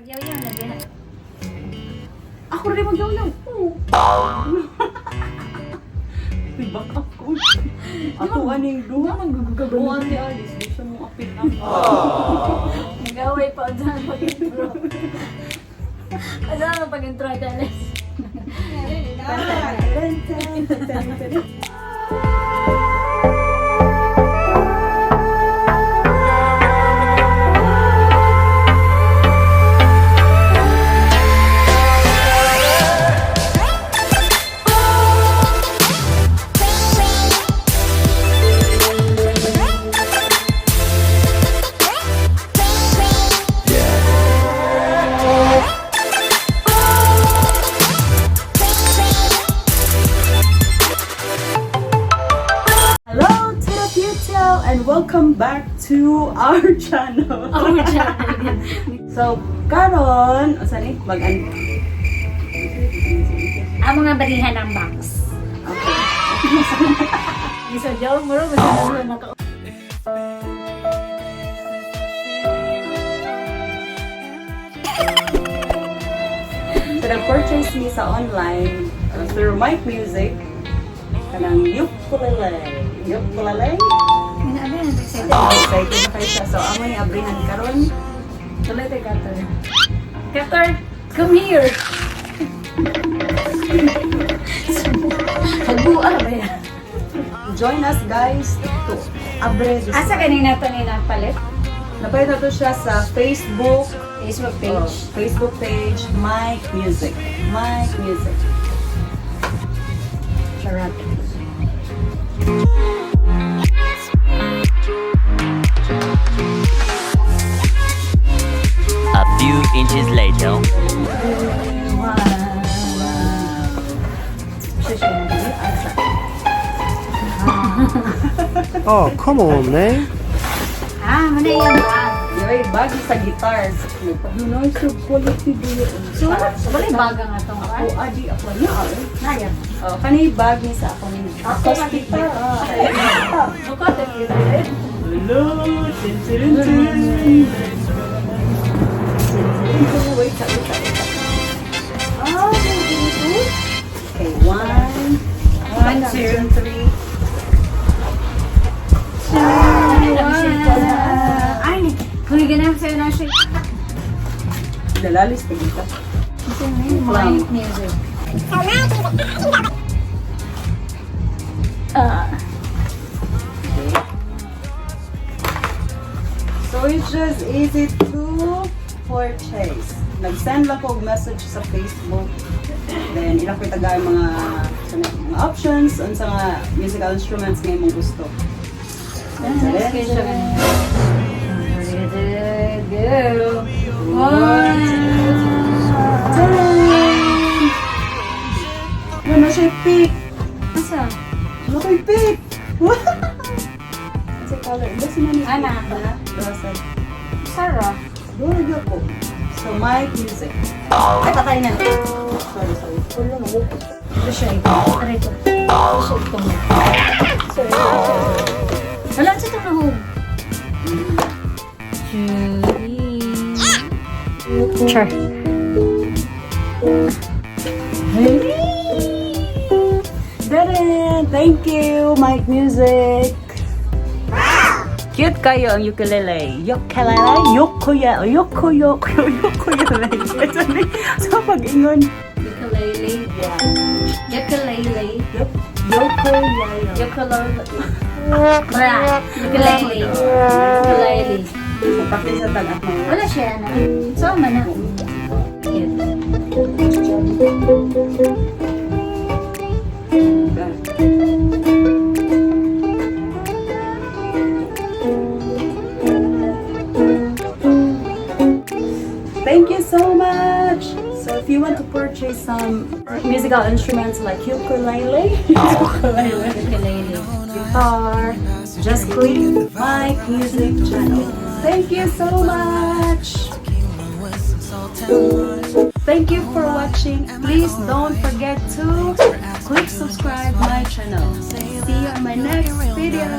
Magyaw-yaw na din. Ako rin magyaw-yaw. May back up ko. Ako aning duha. O, Ate Alice, gusto mo apit na. Nag-away pa dyan pag-intro. Saan mo pag-intro, Ate Alice? And welcome back to our channel. Our channel. So, karon, saan mag-an? Ang mga balihan ng box. Okay. Isa daw, muro, masyadong na naka- So, nag-purchase niya sa online through my music. Kanang ukulele. Ukulele? Ano yan? Excited. Excited na kayo siya. So, amo ni abrihan karon. Tuloy tayo, Cutter. Cutter, come here! Pagbuha ba yan? Join us guys to abre this. Asa kanina ito palit? Napalita to siya sa Facebook Facebook page. page. Facebook page, My Music. My Music. Charot. A few inches later. Oh, come on, man. Ano yan ba? Yoy, bagi sa guitars. Nunoy so quality dito. So, wala yung baga nga itong Ako adi ako niya. Naya. Oh, kanay bagi sa ako ni acoustic guitar. Bukotin kita. Hello. Wait, wait. Oh, okay, 1, 2, 3. Ay, kung ganun sa'yo na siya. Dalalis pa dito. Ito na yung my music. So it's just easy to purchase. Nag-send lang ko message sa Facebook. Then ilang ko itagay mga options on sa mga musical instruments na imong gusto. Ready, go. 1, 2, 3. Ano siya pick? Asa? Ano ko'y pick? What's the color? Basta na niya. Ana. Rosa. Sarah. Doon ko. So, my music. Ay, patay na. Sorry. Ito siya ito. Ano ito? Ito siya ito mo. Wala siya ito na home. Char. Done! Thank you, Mike Music! Cute kayo ang ukulele. Ukulele? Ukulele. So, pag-ingon. Ukulele. Ukulele. Ukulele. Ukulele. Bra. Ukulele. Ukulele. So, pati sa tagat mo. Wala siya na. So, mana. Thank you so much! So if you want to purchase some musical instruments like ukulele, guitar, just click my music channel. Thank you so much! Thank you for watching. Please don't forget to click subscribe my channel. See you on my next video.